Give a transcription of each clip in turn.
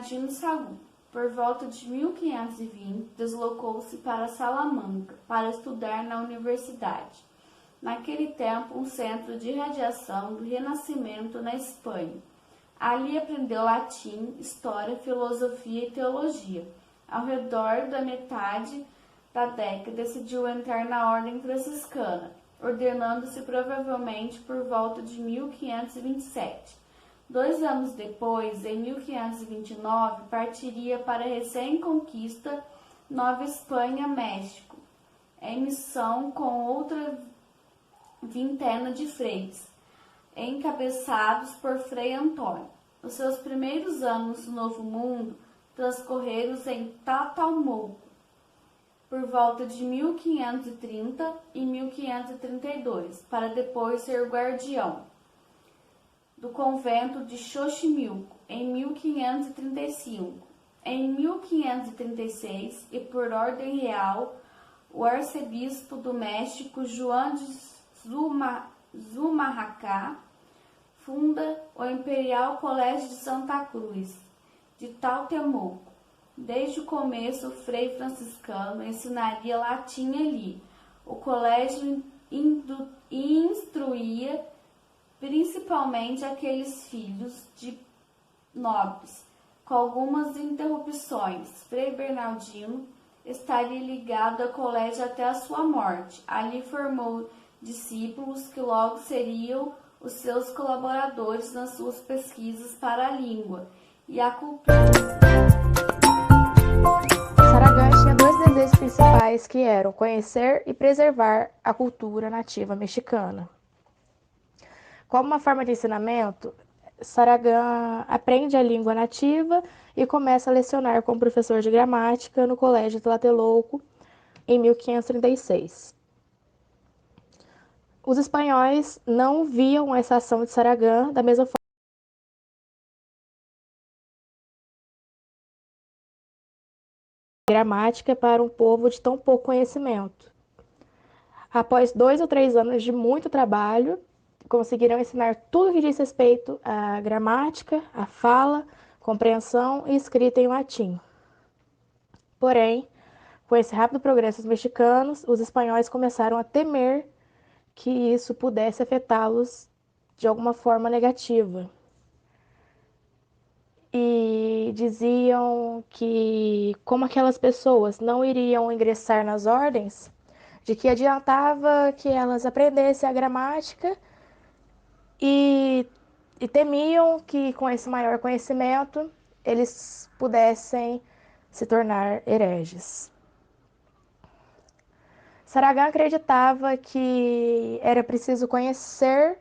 Bernardino Sagu. Por volta de 1520, deslocou-se para Salamanca para estudar na universidade. Naquele tempo, um centro de radiação do Renascimento na Espanha. Ali aprendeu latim, história, filosofia e teologia. Ao redor da metade da década, decidiu entrar na ordem franciscana, ordenando-se provavelmente por volta de 1527. 2 anos depois, em 1529, partiria para a recém-conquista Nova Espanha, México, em missão com outra vintena de freis, encabeçados por Frei Antônio. Os seus primeiros anos no Novo Mundo transcorreram em Tatalmouco, por volta de 1530 e 1532, para depois ser guardião do convento de Xochimilco, em 1535. Em 1536, e por ordem real, o arcebispo do México, João de Zumarracá, funda o Imperial Colégio de Santa Cruz, de Tatalmouco. Desde o começo, o frei franciscano ensinaria latim ali. O colégio instruía principalmente aqueles filhos de nobres, com algumas interrupções. Frei Bernardino estaria ligado ao colégio até a sua morte. Ali formou discípulos que logo seriam os seus colaboradores nas suas pesquisas para a língua e a cultura. Saragán tinha 2 desejos principais, que eram conhecer e preservar a cultura nativa mexicana. Como uma forma de ensinamento, Saragán aprende a língua nativa e começa a lecionar como professor de gramática no Colégio Tlatelolco em 1536. Os espanhóis não viam essa ação de Saragán da mesma forma gramática para um povo de tão pouco conhecimento. Após 2 ou 3 anos de muito trabalho, conseguiram ensinar tudo que diz respeito à gramática, à fala, compreensão e escrita em latim. Porém, com esse rápido progresso dos mexicanos, os espanhóis começaram a temer que isso pudesse afetá-los de alguma forma negativa. E diziam que, como aquelas pessoas não iriam ingressar nas ordens, de que adiantava que elas aprendessem a gramática e temiam que, com esse maior conhecimento, eles pudessem se tornar hereges. Saragán acreditava que era preciso conhecer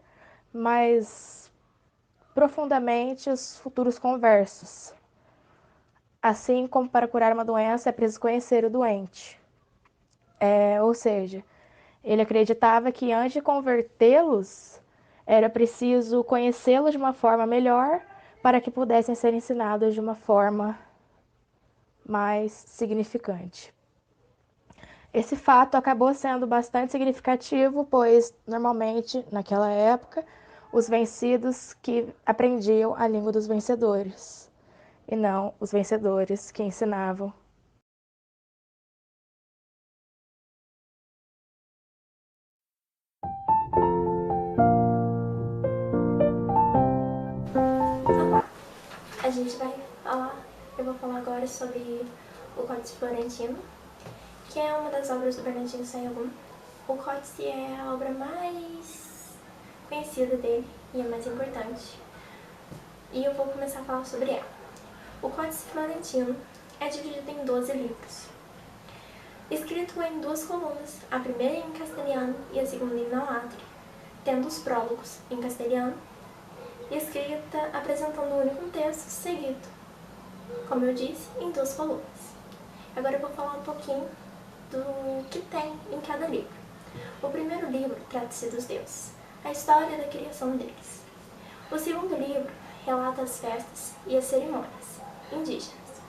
mais profundamente os futuros conversos. Assim como para curar uma doença é preciso conhecer o doente. Ou seja, ele acreditava que antes de convertê-los, era preciso conhecê-los de uma forma melhor para que pudessem ser ensinados de uma forma mais significante. Esse fato acabou sendo bastante significativo, pois, normalmente, naquela época, os vencidos que aprendiam a língua dos vencedores, e não os vencedores que ensinavam. Eu vou falar agora sobre o Códice Florentino, que é uma das obras do Bernardino Sahagún. O Códice é a obra mais conhecida dele e a mais importante. E eu vou começar a falar sobre ela. O Códice Florentino é dividido em 12 livros, escrito em 2 colunas, a primeira em castelhano e a segunda em nahuatl, tendo os prólogos em castelhano e escrita apresentando um único texto seguido, como eu disse, em 2 colunas. Agora eu vou falar um pouquinho do que tem em cada livro. O primeiro livro trata-se dos deuses, a história da criação deles. O segundo livro relata as festas e as cerimônias indígenas.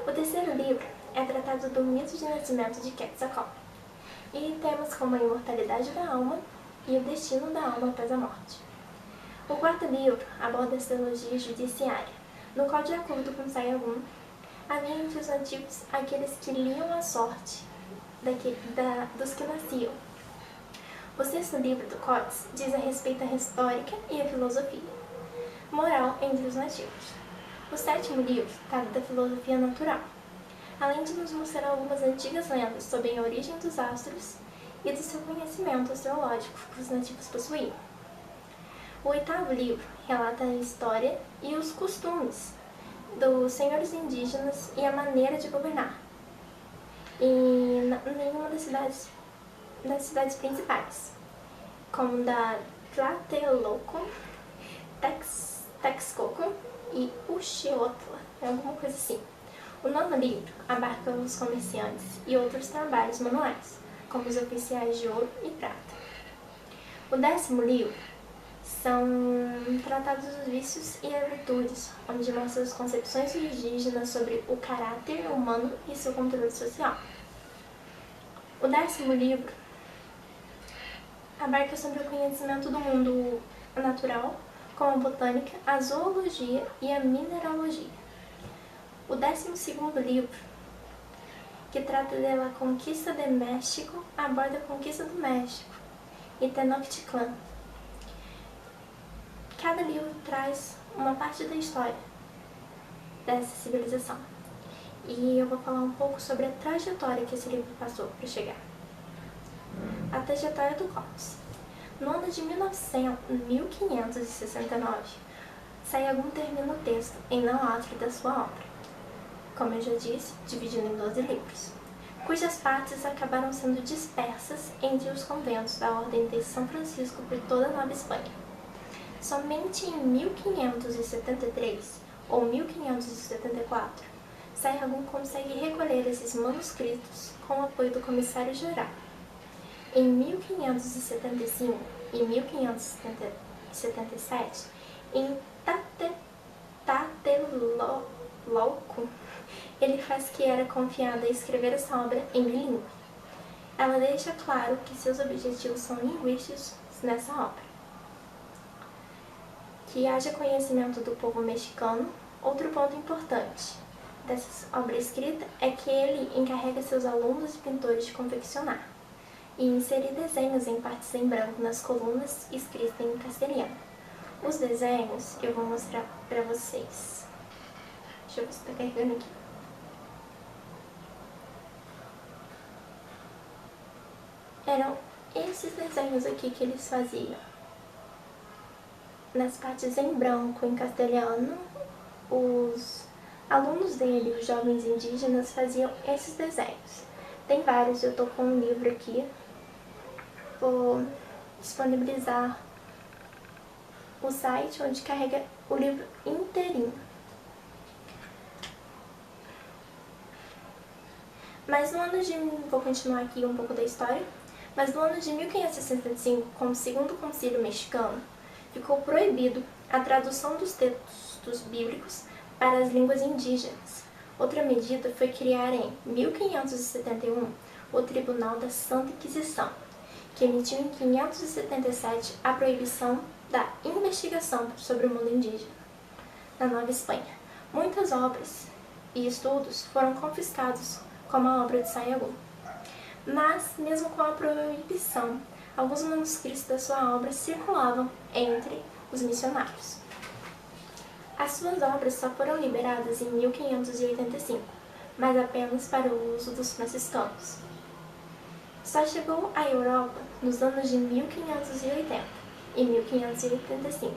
O terceiro livro é tratado do mito de nascimento de Quetzalcóatl e temas como a imortalidade da alma e o destino da alma após a morte. O quarto livro aborda a teologia judiciária, No qual, de acordo com Sayagum, havia entre os antigos aqueles que liam a sorte dos que nasciam. O sexto livro do Códice diz a respeito à retórica e à filosofia moral entre os nativos. O sétimo livro trata da filosofia natural, além de nos mostrar algumas antigas lendas sobre a origem dos astros e do seu conhecimento astrológico que os nativos possuíam. O oitavo livro relata a história e os costumes dos senhores indígenas e a maneira de governar em nenhuma das cidades principais, como da Tlatelolco, Texcoco e Uchiotla, alguma coisa assim. O nono livro abarca os comerciantes e outros trabalhos manuais, como os oficiais de ouro e prata. O 10º livro são tratados os vícios e as virtudes, onde mostra as concepções indígenas sobre o caráter humano e seu controle social. O 10º livro abarca sobre o conhecimento do mundo natural, como a botânica, a zoologia e a mineralogia. O 12º livro, que trata da conquista de México, aborda a conquista do México e Tenochtitlan. Cada livro traz uma parte da história dessa civilização. E eu vou falar um pouco sobre a trajetória que esse livro passou para chegar. A trajetória do Códice. No ano de 1569, Sayagum termina o texto em Nahuatl da sua obra, como eu já disse, dividido em 12 livros, cujas partes acabaram sendo dispersas entre os conventos da Ordem de São Francisco por toda a Nova Espanha. Somente em 1573 ou 1574, Sayagum consegue recolher esses manuscritos com o apoio do comissário-geral. Em 1575 e 1577, em Tlatelolco, ele faz que era confiado a escrever essa obra em bilíngue. Ela deixa claro que seus objetivos são linguísticos nessa obra. Que haja conhecimento do povo mexicano. Outro ponto importante dessa obra escrita é que ele encarrega seus alunos e pintores de confeccionar e inserir desenhos em partes em branco nas colunas escritas em castelhano. Os desenhos eu vou mostrar para vocês. Deixa eu ver se está carregando aqui. Eram esses desenhos aqui que eles faziam. Nas partes em branco, em castelhano, os alunos dele, os jovens indígenas, faziam esses desenhos. Tem vários, eu tô com um livro aqui. Vou disponibilizar o site onde carrega o livro inteirinho. Mas no ano de... Vou continuar aqui um pouco da história. Mas no ano de 1565, com o Segundo Concílio Mexicano, ficou proibido a tradução dos textos bíblicos para as línguas indígenas. Outra medida foi criar em 1571 o Tribunal da Santa Inquisição, que emitiu em 577 a proibição da investigação sobre o mundo indígena na Nova Espanha. Muitas obras e estudos foram confiscados, como a obra de Sayagum. Mas, mesmo com a proibição, alguns manuscritos da sua obra circulavam entre os missionários. As suas obras só foram liberadas em 1585, mas apenas para o uso dos franciscanos. Só chegou à Europa nos anos de 1580 e 1585.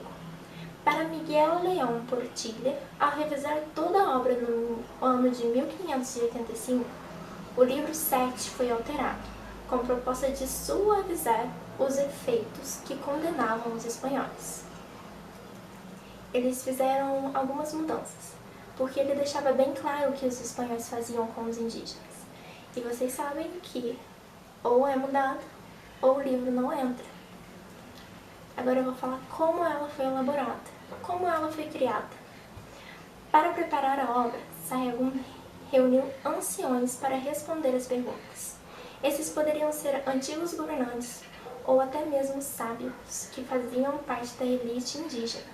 Para Miguel León Portilla, ao revisar toda a obra no ano de 1585, o livro 7 foi alterado, com proposta de suavizar os efeitos que condenavam os espanhóis. Eles fizeram algumas mudanças, porque ele deixava bem claro o que os espanhóis faziam com os indígenas. E vocês sabem que ou é mudado ou o livro não entra. Agora eu vou falar como ela foi elaborada, como ela foi criada. Para preparar a obra, Sayagum reuniu anciões para responder as perguntas. Esses poderiam ser antigos governantes ou até mesmo sábios que faziam parte da elite indígena.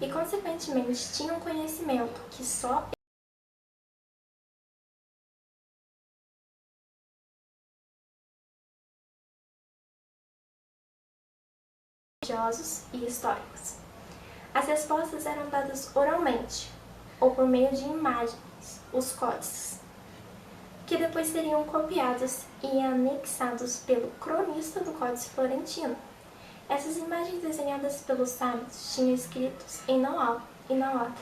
e, consequentemente, tinham conhecimento que só religiosos e históricos. As respostas eram dadas oralmente, ou por meio de imagens, os códices, que depois seriam copiados e anexados pelo cronista do Códice Florentino. Essas imagens desenhadas pelos sábios tinham escritos em Nahuatl e Nahuatl,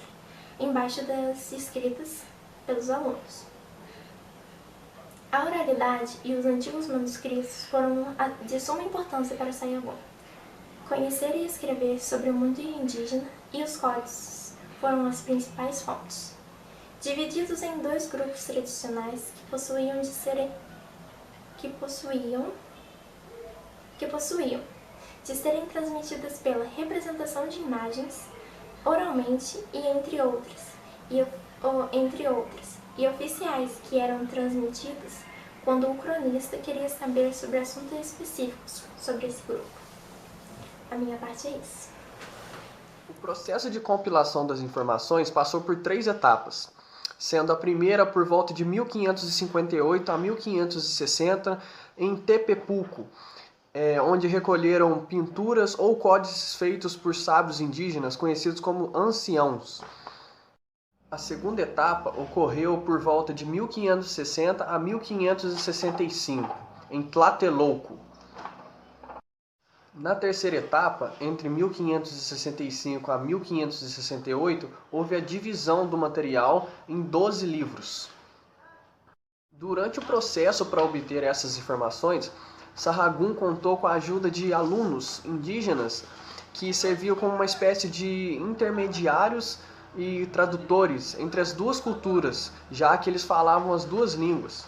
embaixo das escritas pelos alunos. A oralidade e os antigos manuscritos foram de suma importância para Sayagüe. Conhecer e escrever sobre o mundo indígena e os códices foram as principais fontes. Divididos em dois grupos tradicionais que possuíam de serem transmitidas pela representação de imagens, oralmente e entre outras, e oficiais que eram transmitidas quando o cronista queria saber sobre assuntos específicos sobre esse grupo. A minha parte é isso. O processo de compilação das informações passou por 3 etapas, sendo a primeira por volta de 1558 a 1560 em Tepepulco, onde recolheram pinturas ou códices feitos por sábios indígenas conhecidos como anciãos. A segunda etapa ocorreu por volta de 1560 a 1565, em Tlatelolco. Na terceira etapa, entre 1565 a 1568, houve a divisão do material em 12 livros. Durante o processo para obter essas informações, Sahagún contou com a ajuda de alunos indígenas que serviam como uma espécie de intermediários e tradutores entre as duas culturas, já que eles falavam as duas línguas.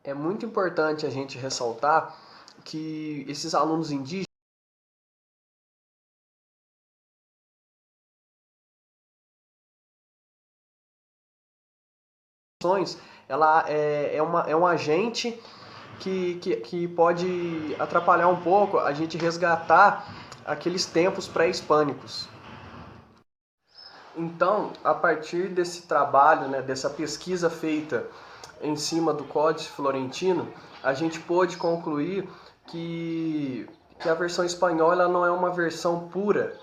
É muito importante a gente ressaltar que esses alunos indígenas ela é um agente que pode atrapalhar um pouco a gente resgatar aqueles tempos pré-hispânicos. Então, a partir desse trabalho, dessa pesquisa feita em cima do Códice Florentino, a gente pôde concluir que a versão espanhola ela não é uma versão pura,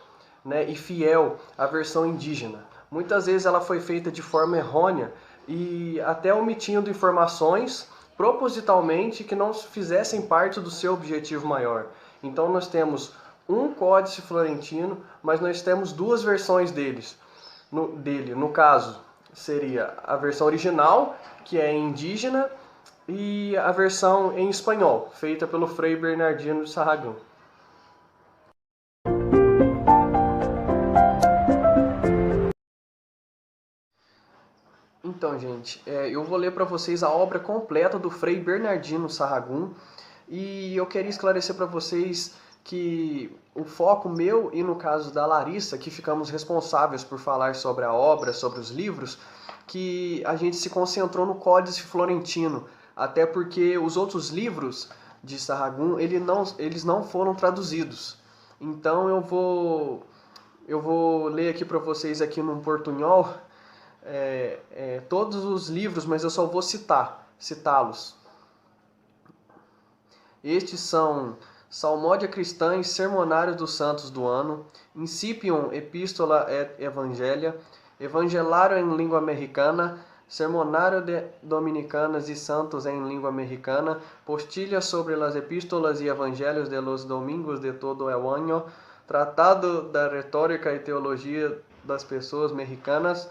e fiel à versão indígena. Muitas vezes ela foi feita de forma errônea e até omitindo informações propositalmente que não fizessem parte do seu objetivo maior. Então nós temos um Códice Florentino, mas nós temos 2 versões dele. No caso, seria a versão original, que é indígena, e a versão em espanhol, feita pelo Frei Bernardino de Sahagún. Então, gente, eu vou ler para vocês a obra completa do Frei Bernardino Sahagún, e eu queria esclarecer para vocês que o foco meu e no caso da Larissa, que ficamos responsáveis por falar sobre a obra, sobre os livros, que a gente se concentrou no Códice Florentino, até porque os outros livros de Sahagún, eles não foram traduzidos. Então eu vou ler aqui para vocês aqui num portunhol todos os livros, mas eu só vou citá-los. Estes são Salmodia Cristã e Sermonário dos Santos do Ano, Incipium Epistola et Evangelia, Evangelario em língua americana, Sermonário de Dominicanas e Santos em língua americana, Postilha sobre las Epístolas y Evangelios de los Domingos de todo el año, Tratado da Retórica e Teologia das Pessoas Mexicanas,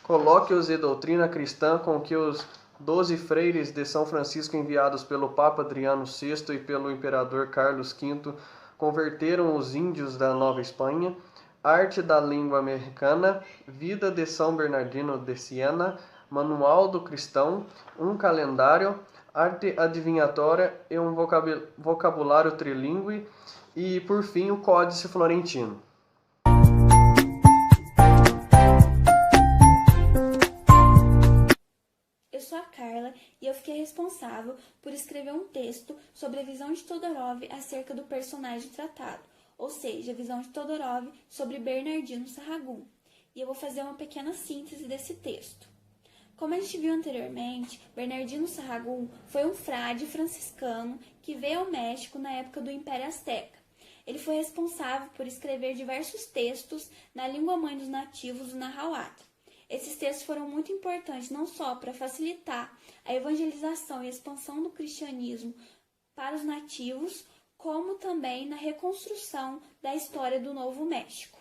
Colóquios e Doutrina Cristã com que os 12 freires de São Francisco enviados pelo Papa Adriano VI e pelo Imperador Carlos V converteram os índios da Nova Espanha, Arte da Língua Americana, Vida de São Bernardino de Siena, Manual do Cristão, um calendário, Arte adivinhatória e um vocabulário trilingüe e, por fim, o Códice Florentino. Eu sou a Carla e eu fiquei responsável por escrever um texto sobre a visão de Todorov acerca do personagem tratado, ou seja, a visão de Todorov sobre Bernardino Sahagún. E eu vou fazer uma pequena síntese desse texto. Como a gente viu anteriormente, Bernardino Sahagún foi um frade franciscano que veio ao México na época do Império Azteca. Ele foi responsável por escrever diversos textos na língua-mãe dos nativos do Nahuatl. Esses textos foram muito importantes não só para facilitar a evangelização e a expansão do cristianismo para os nativos, como também na reconstrução da história do Novo México.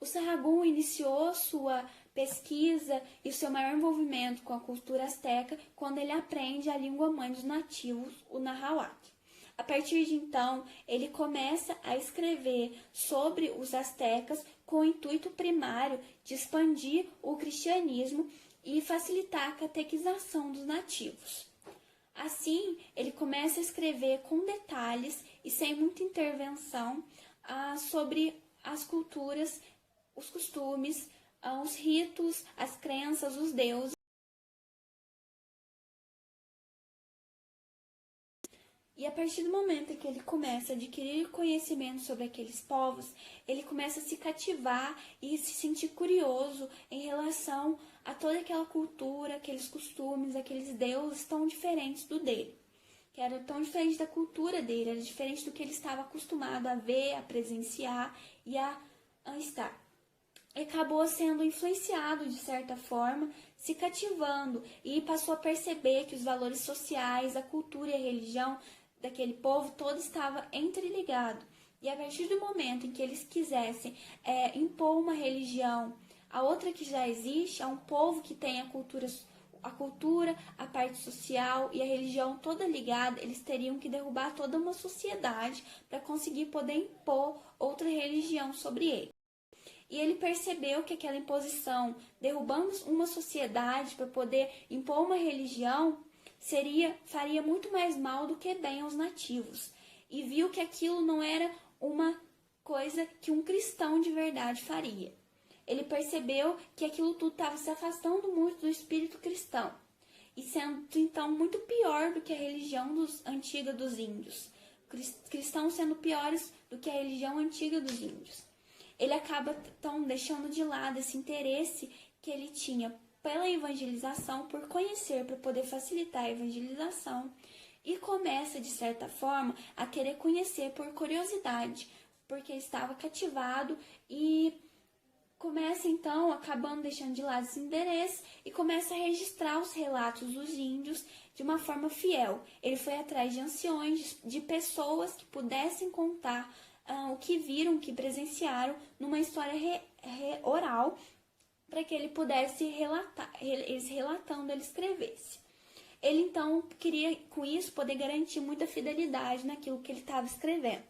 O Sahagún iniciou sua pesquisa e seu maior envolvimento com a cultura azteca quando ele aprende a língua-mãe dos nativos, o Nahuatl. A partir de então, ele começa a escrever sobre os aztecas com o intuito primário de expandir o cristianismo e facilitar a catequização dos nativos. Assim, ele começa a escrever com detalhes e sem muita intervenção sobre as culturas, os costumes, os ritos, as crenças, os deuses. E a partir do momento em que ele começa a adquirir conhecimento sobre aqueles povos, ele começa a se cativar e se sentir curioso em relação a toda aquela cultura, aqueles costumes, aqueles deuses tão diferentes do dele. Que era tão diferente da cultura dele, era diferente do que ele estava acostumado a ver, a presenciar e a estar. Acabou sendo influenciado de certa forma, se cativando e passou a perceber que os valores sociais, a cultura e a religião daquele povo todo estava entreligado. E a partir do momento em que eles quisessem impor uma religião a outra que já existe, a um povo que tem a cultura, a parte social e a religião toda ligada, eles teriam que derrubar toda uma sociedade para conseguir poder impor outra religião sobre ele. E ele percebeu que aquela imposição, derrubando uma sociedade para poder impor uma religião, faria muito mais mal do que bem aos nativos. E viu que aquilo não era uma coisa que um cristão de verdade faria. Ele percebeu que aquilo tudo estava se afastando muito do espírito cristão e sendo então muito pior do que a religião antiga dos índios. Cristãos sendo piores do que a religião antiga dos índios. Ele acaba então deixando de lado esse interesse que ele tinha pela evangelização, por conhecer, para poder facilitar a evangelização, e começa, de certa forma, a querer conhecer por curiosidade, porque estava cativado e começa então, acabando deixando de lado esse interesse, e começa a registrar os relatos dos índios de uma forma fiel. Ele foi atrás de anciões, de pessoas que pudessem contar o que viram, o que presenciaram numa história oral, para que ele pudesse relatar, eles relatando, ele escrevesse. Ele então queria, com isso, poder garantir muita fidelidade naquilo que ele estava escrevendo.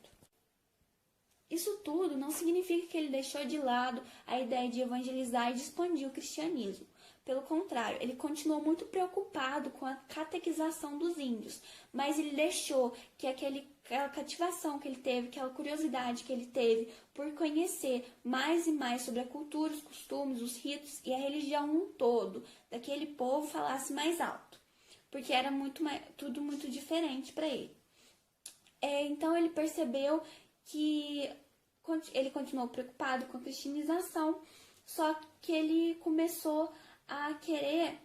Isso tudo não significa que ele deixou de lado a ideia de evangelizar e de expandir o cristianismo. Pelo contrário, ele continuou muito preocupado com a catequização dos índios, mas ele deixou que aquela cativação que ele teve, aquela curiosidade que ele teve por conhecer mais e mais sobre a cultura, os costumes, os ritos e a religião no todo daquele povo falasse mais alto, porque era tudo muito diferente para ele. Então ele percebeu que ele continuou preocupado com a cristianização, só que ele começou a querer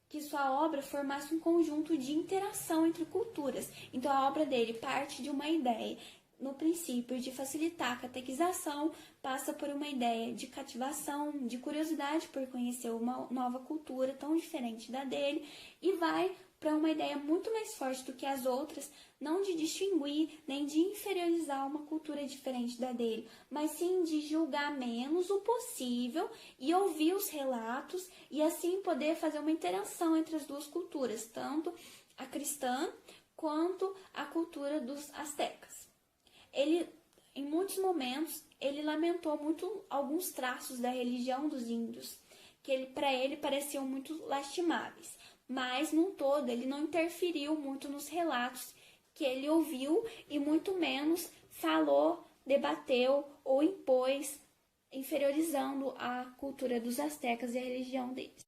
que sua obra formasse um conjunto de interação entre culturas. Então a obra dele parte de uma ideia, no princípio, de facilitar a catequização, passa por uma ideia de cativação, de curiosidade por conhecer uma nova cultura tão diferente da dele, e vai para uma ideia muito mais forte do que as outras, não de distinguir nem de inferiorizar uma cultura diferente da dele, mas sim de julgar menos o possível e ouvir os relatos e assim poder fazer uma interação entre as duas culturas, tanto a cristã quanto a cultura dos astecas. Ele, em muitos momentos, ele lamentou muito alguns traços da religião dos índios, que para ele pareciam muito lastimáveis. Mas, num todo, ele não interferiu muito nos relatos que ele ouviu e muito menos falou, debateu ou impôs, inferiorizando a cultura dos astecas e a religião deles.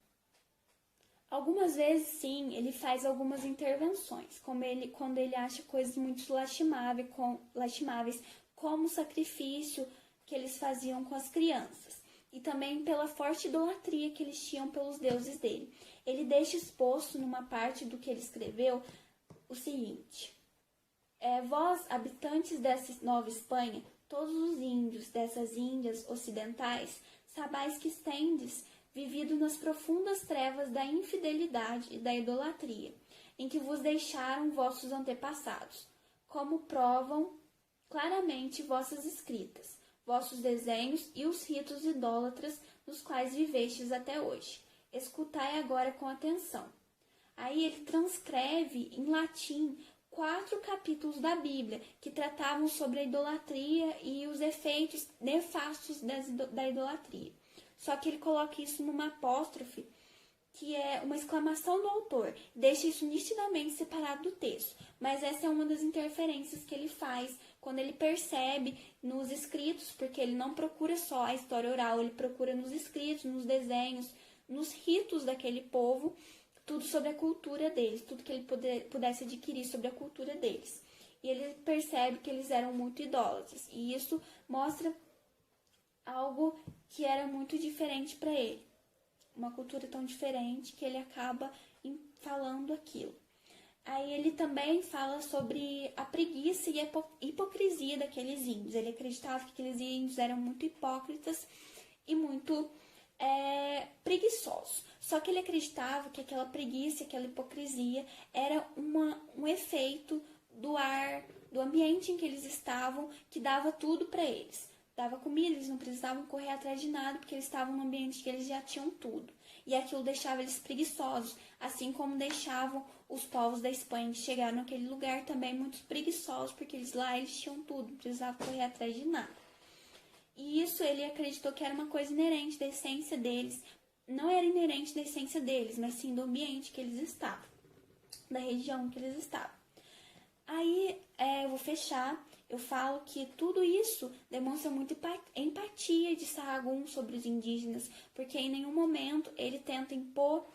Algumas vezes, sim, ele faz algumas intervenções, quando ele acha coisas muito lastimáveis, como sacrifício que eles faziam com as crianças, e também pela forte idolatria que eles tinham pelos deuses dele. Ele deixa exposto numa parte do que ele escreveu o seguinte: vós, habitantes dessa Nova Espanha, todos os índios dessas Índias ocidentais, sabais que tendes vivido nas profundas trevas da infidelidade e da idolatria, em que vos deixaram vossos antepassados, como provam claramente vossas escritas, vossos desenhos e os ritos idólatras nos quais vivestes até hoje. Escutai agora com atenção. Aí ele transcreve em latim 4 capítulos da Bíblia que tratavam sobre a idolatria e os efeitos nefastos da idolatria. Só que ele coloca isso numa apóstrofe, que é uma exclamação do autor, deixa isso nitidamente separado do texto. Mas essa é uma das interferências que ele faz quando ele percebe nos escritos, porque ele não procura só a história oral, ele procura nos escritos, nos desenhos, nos ritos daquele povo, tudo sobre a cultura deles, tudo que ele pudesse adquirir sobre a cultura deles. E ele percebe que eles eram muito idólatras, e isso mostra algo que era muito diferente para ele. Uma cultura tão diferente que ele acaba falando aquilo. Aí ele também fala sobre a preguiça e a hipocrisia daqueles índios. Ele acreditava que aqueles índios eram muito hipócritas e muito preguiçosos. Só que ele acreditava que aquela preguiça, aquela hipocrisia era um efeito do ar, do ambiente em que eles estavam, que dava tudo para eles. Dava comida, eles não precisavam correr atrás de nada, porque eles estavam num ambiente que eles já tinham tudo. E aquilo deixava eles preguiçosos, assim como deixavam os povos da Espanha que chegaram naquele lugar também muito preguiçosos, porque eles tinham tudo, não precisavam correr atrás de nada. E isso ele acreditou que era uma coisa inerente da essência deles. Não era inerente da essência deles, mas sim do ambiente que eles estavam, da região que eles estavam. Aí, eu vou fechar. Eu falo que tudo isso demonstra muito empatia de Sahagún sobre os indígenas, porque em nenhum momento ele tenta impor.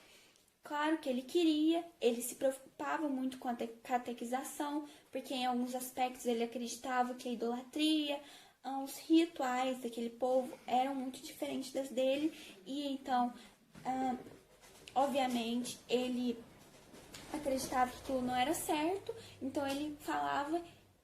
Claro que ele queria, ele se preocupava muito com a catequização, porque em alguns aspectos ele acreditava que a idolatria, os rituais daquele povo eram muito diferentes das dele, e então, obviamente, ele acreditava que aquilo não era certo, então ele falava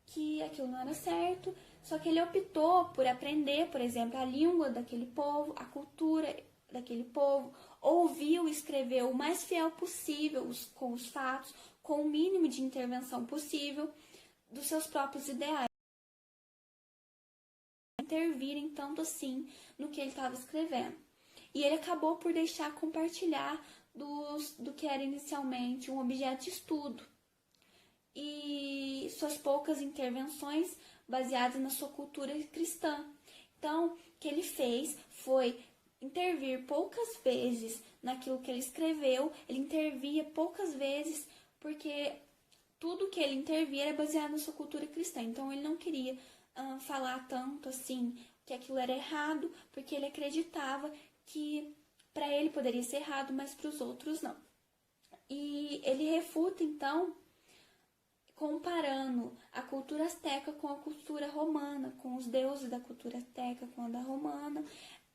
que aquilo não era certo, só que ele optou por aprender, por exemplo, a língua daquele povo, a cultura daquele povo, ouviu e escreveu o mais fiel possível com os fatos, com o mínimo de intervenção possível dos seus próprios ideais, intervirem tanto assim no que ele estava escrevendo. E ele acabou por deixar compartilhar do que era inicialmente um objeto de estudo, e suas poucas intervenções baseadas na sua cultura cristã. Então, o que ele fez foi intervir poucas vezes naquilo que ele escreveu, ele intervia poucas vezes, porque tudo que ele intervia era baseado na sua cultura cristã. Então, ele não queria falar tanto assim que aquilo era errado, porque ele acreditava que para ele poderia ser errado, mas para os outros não. E ele refuta, então, comparando a cultura asteca com a cultura romana, com os deuses da cultura asteca com a da romana.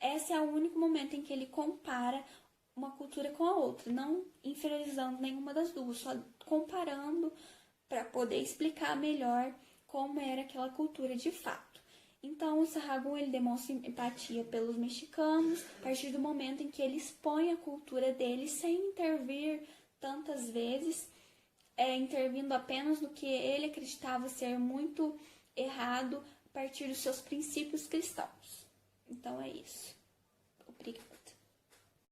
Esse é o único momento em que ele compara uma cultura com a outra, não inferiorizando nenhuma das duas, só comparando para poder explicar melhor como era aquela cultura de fato. Então, o Sahagún ele demonstra empatia pelos mexicanos a partir do momento em que ele expõe a cultura dele sem intervir tantas vezes, intervindo apenas no que ele acreditava ser muito errado a partir dos seus princípios cristãos. Então é isso. Obrigada.